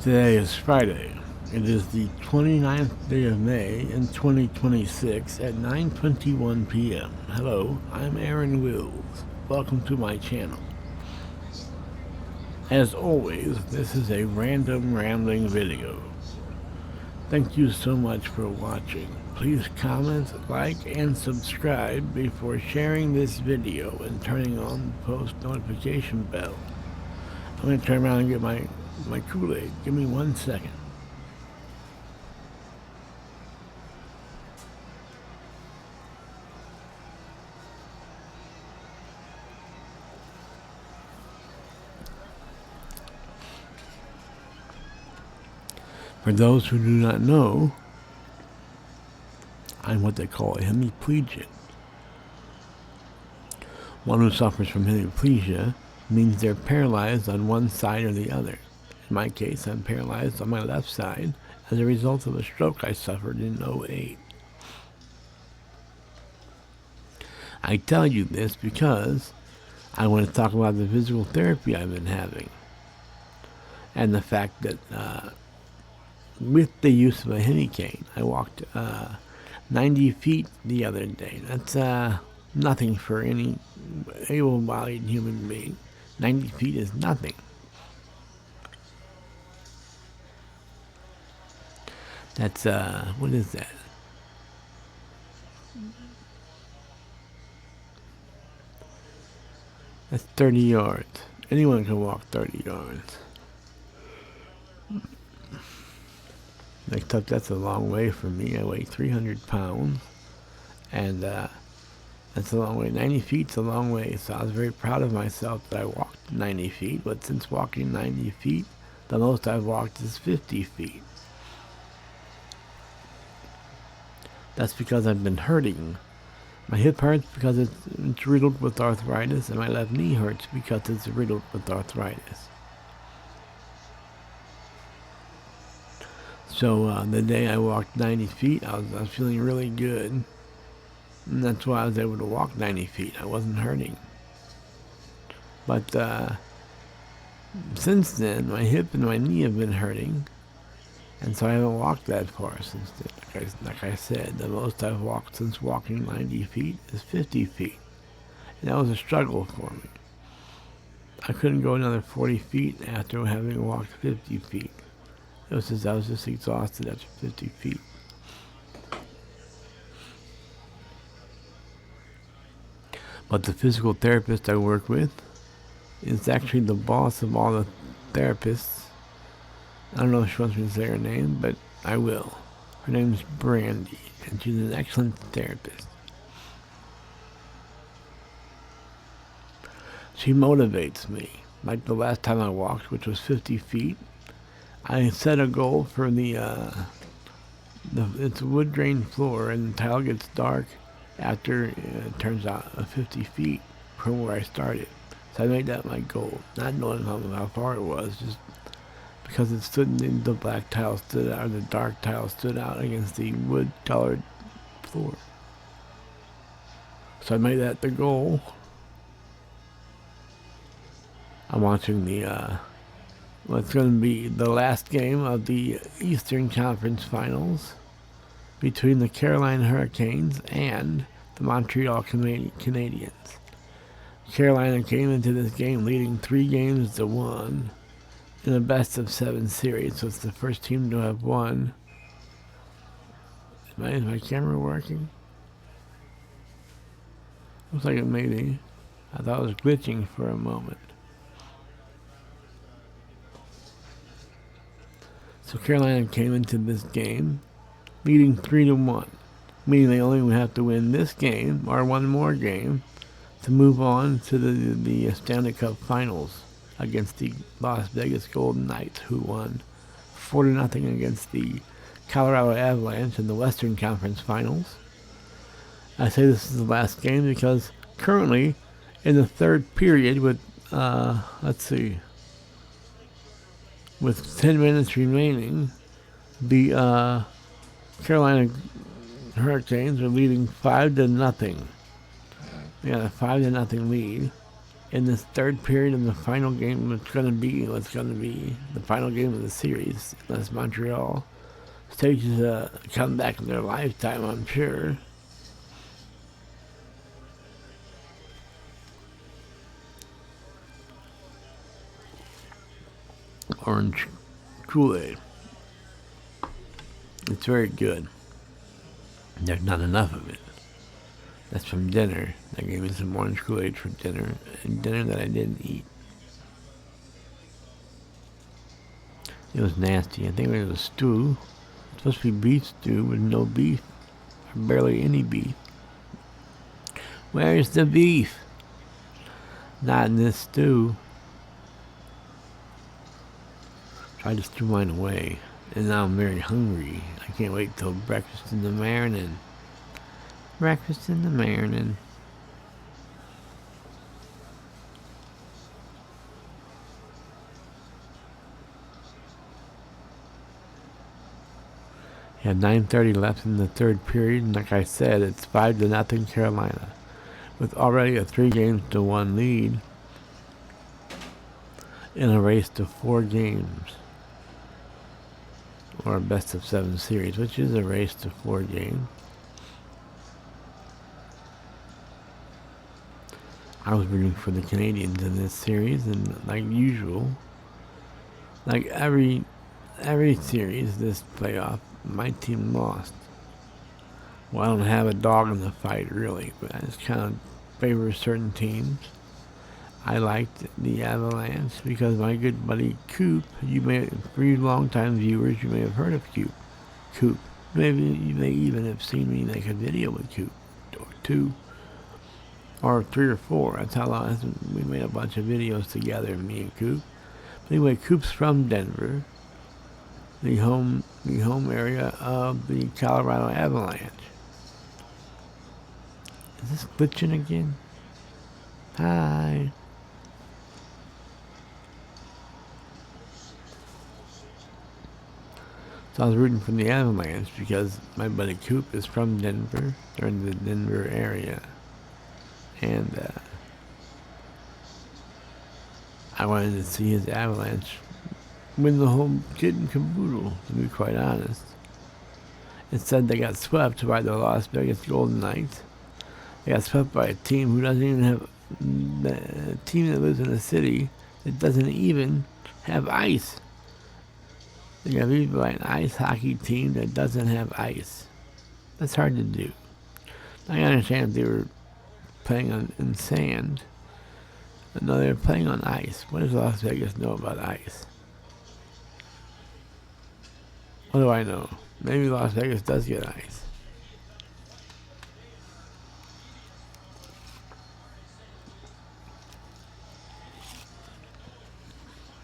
Today is Friday. It is the 29th day of May in 2026 at 9:21 p.m. Hello, I'm Aaron Wills. Welcome to my channel. As always, this is a random rambling video. Thank you so much for watching. Please comment, like, and subscribe before sharing this video and turning on the post notification bell. I'm going to turn around and get my Kool-Aid. Give me 1 second. For those who do not know, I'm what they call a hemiplegic. One who suffers from hemiplegia means they're paralyzed on one side or the other. In my case, I'm paralyzed on my left side as a result of a stroke I suffered in '08. I tell you this because I want to talk about the physical therapy I've been having and the fact that with the use of a hemi cane, I walked 90 feet the other day. That's nothing for any able-bodied human being. 90 feet is nothing. That's, what is that? That's 30 yards. Anyone can walk 30 yards. Except that's a long way for me. I weigh 300 pounds. And that's a long way. 90 feet's a long way. So I was very proud of myself that I walked 90 feet. But since walking 90 feet, the most I've walked is 50 feet. That's because I've been hurting. My hip hurts because it's riddled with arthritis, and my left knee hurts because it's riddled with arthritis. So the day I walked 90 feet, I was feeling really good. And that's why I was able to walk 90 feet. I wasn't hurting. But since then, my hip and my knee have been hurting. And so I haven't walked that far since then. Like I said, the most I've walked since walking 90 feet is 50 feet. And that was a struggle for me. I couldn't go another 40 feet after having walked 50 feet. I was just exhausted after 50 feet. But the physical therapist I work with is actually the boss of all the therapists. I don't know if she wants me to say her name, but I will. Her name's Brandy, and she's an excellent therapist. She motivates me. Like the last time I walked, which was 50 feet, I set a goal for it's a wood grain floor, and the tile gets dark after it turns out 50 feet from where I started. So I made that my goal, not knowing how far it was, just because it stood in the black tile stood out, or the dark tile stood out against the wood-colored floor. So I made that the goal. I'm watching what's going to be the last game of the Eastern Conference Finals between the Carolina Hurricanes and the Montreal Canadiens. Carolina came into this game leading 3-1 in a best-of-7 series, so it's the first team to have won. Is my camera working? Looks like it may be. I thought it was glitching for a moment. So Carolina came into this game leading 3-1, meaning they only have to win this game or one more game to move on to the Stanley Cup Finals against the Las Vegas Golden Knights, who won 4-0 against the Colorado Avalanche in the Western Conference Finals. I say this is the last game because currently in the third period with, with 10 minutes remaining, the Carolina Hurricanes are leading 5-0. They got a 5-0 lead in this third period of the final game, what's going to be the final game of the series, unless Montreal stages a comeback in their lifetime, I'm sure. Orange Kool-Aid. It's very good. There's not enough of it. That's from dinner. They gave me some orange Kool-Aid for dinner, and dinner that I didn't eat. It was nasty. I think it was a stew. It's supposed to be beef stew with no beef, or barely any beef. Where's the beef? Not in this stew. I just threw mine away, and now I'm very hungry. I can't wait till breakfast in the morning. Breakfast in the morning. You have 9:30 left in the third period, and like I said, it's 5-0 Carolina, with already a 3-1 lead in a race to 4 games. Or a best-of-7 series, which is a race to 4 games. I was rooting for the Canadians in this series, and like usual, like every series this playoff, my team lost. Well, I don't have a dog in the fight, really, but I just kind of favor certain teams. I liked the Avalanche because my good buddy Coop, for you long-time viewers, you may have heard of Coop. Maybe you may even have seen me make a video with Coop, or 2, or 3 or 4. That's how long we made a bunch of videos together, me and Coop. But anyway, Coop's from Denver, the home area of the Colorado Avalanche. Is this glitching again? Hi. So I was rooting for the Avalanche because my buddy Coop is from Denver. They're in the Denver area. And I wanted to see his Avalanche win the whole kit and caboodle, to be quite honest. Instead, they got swept by the Las Vegas Golden Knights. They got swept by a team who doesn't even have... a team that lives in a city that doesn't even have ice. They got beat by an ice hockey team that doesn't have ice. That's hard to do. I understand they were playing in sand. But no, they were playing on ice. What does Las Vegas know about ice? What do I know? Maybe Las Vegas does get ice.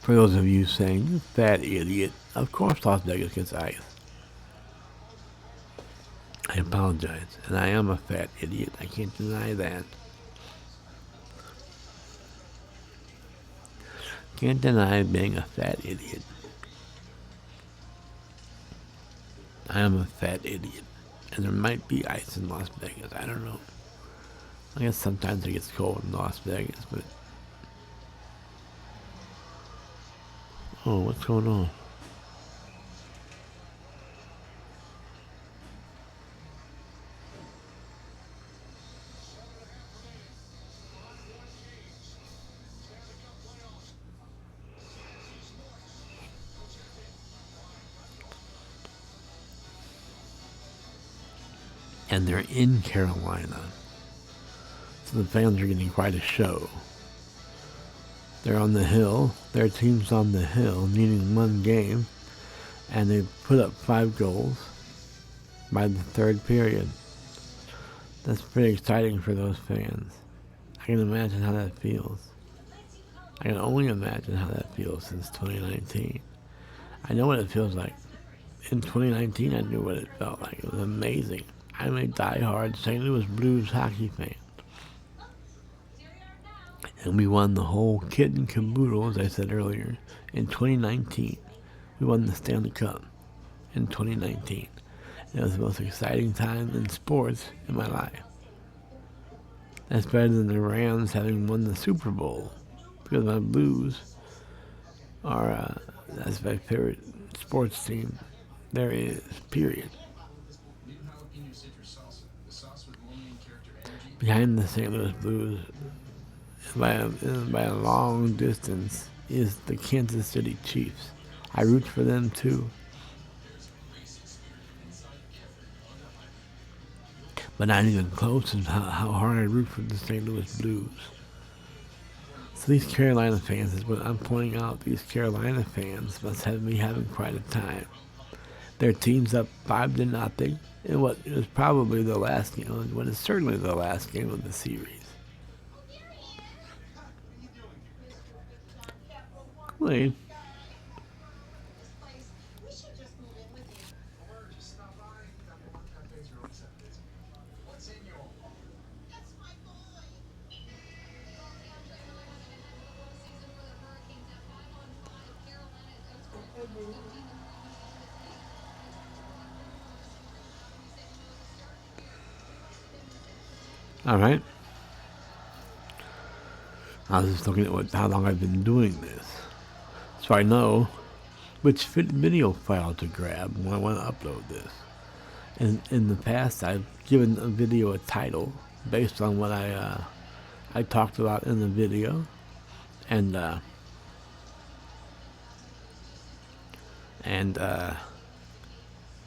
For those of you saying, you fat idiot, of course Las Vegas gets ice. I apologize, and I am a fat idiot. I can't deny that. Can't deny being a fat idiot. I am a fat idiot. And there might be ice in Las Vegas. I don't know. I guess sometimes it gets cold in Las Vegas, but... Oh, what's going on? And they're in Carolina. So the fans are getting quite a show. They're on the hill. Their team's on the hill, needing 1 game. And they put up 5 goals by the third period. That's pretty exciting for those fans. I can imagine how that feels. I can only imagine how that feels since 2019. I know what it feels like. In 2019, I knew what it felt like. It was amazing. I'm a die-hard St. Louis Blues hockey fan. And we won the whole kit and caboodle, as I said earlier, in 2019. We won the Stanley Cup in 2019. And it was the most exciting time in sports in my life. That's better than the Rams having won the Super Bowl. Because my Blues are, that's my favorite sports team there is, period. Behind the St. Louis Blues, by a long distance, is the Kansas City Chiefs. I root for them too. But not even close to how hard I root for the St. Louis Blues. So these Carolina fans is what I'm pointing out. These Carolina fans must have me having quite a time. Their team's up 5-0 in what is probably the last game, what is certainly the last game of the series. Kool-Aid. All right. I was just looking at how long I've been doing this, so I know which video file to grab when I want to upload this. And in the past, I've given a video a title based on what I talked about in the video, and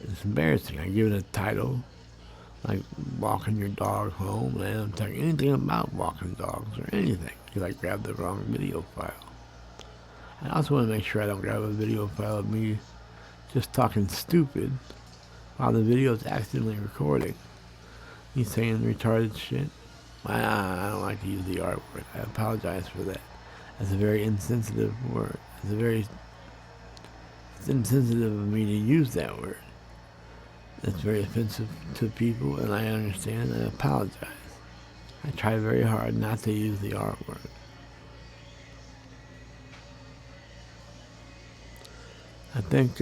it's embarrassing. I give it a title like walking your dog home, and I'm talking anything about walking dogs or anything because I grabbed the wrong video file. I also want to make sure I don't grab a video file of me just talking stupid while the video is accidentally recording. Me saying retarded shit. I don't like to use the R word. I apologize for that. That's a very insensitive word. It's insensitive of me to use that word. It's very offensive to people, and I understand and I apologize. I try very hard not to use the R word. I think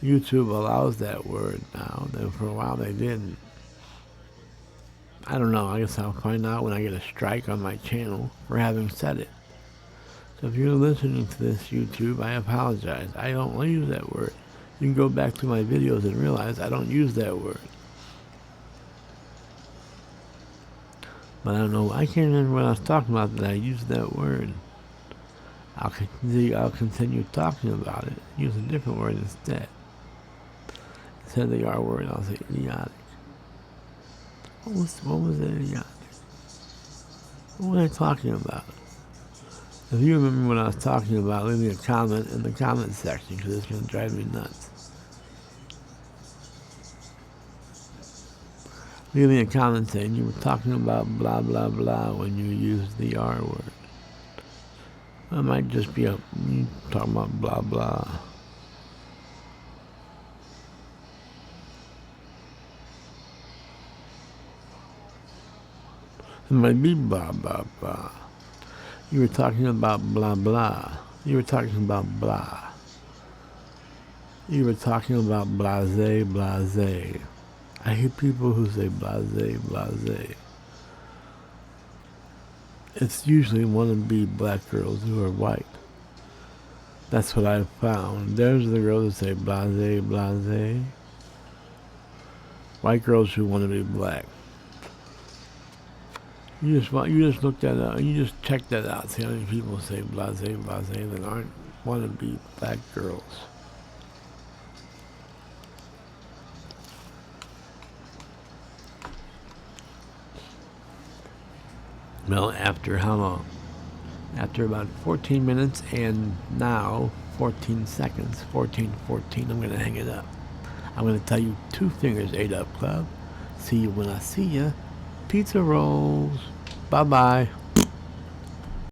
YouTube allows that word now. Then for a while they didn't. I don't know. I guess I'll find out when I get a strike on my channel for having said it. So if you're listening to this, YouTube, I apologize. I don't use that word. You can go back to my videos and realize I don't use that word. But I don't know. I can't remember what I was talking about that I used that word. I'll continue talking about it. Use a different word instead. Instead of the R word, I'll say idiotic. What was idiotic? What was I talking about? If you remember what I was talking about, leave me a comment in the comment section because it's going to drive me nuts. Leave me a comment saying you were talking about blah blah blah when you used the R word. I might just be talking about blah blah. It might be blah blah blah. You were talking about blah blah. You were talking about blah. You were talking about blase blase. I hate people who say blase blase. It's usually wannabe black girls who are white. That's what I've found. There's the girls that say blase blase. White girls who want to be black. You just look that up. You just check that out. See how many people say blase blase that aren't wannabe black girls. Well, after how long? After about 14 minutes and now 14 seconds, 14, I'm going to hang it up. I'm going to tell you 2 fingers, 8 Up Club. See you when I see ya. Pizza rolls. Bye-bye.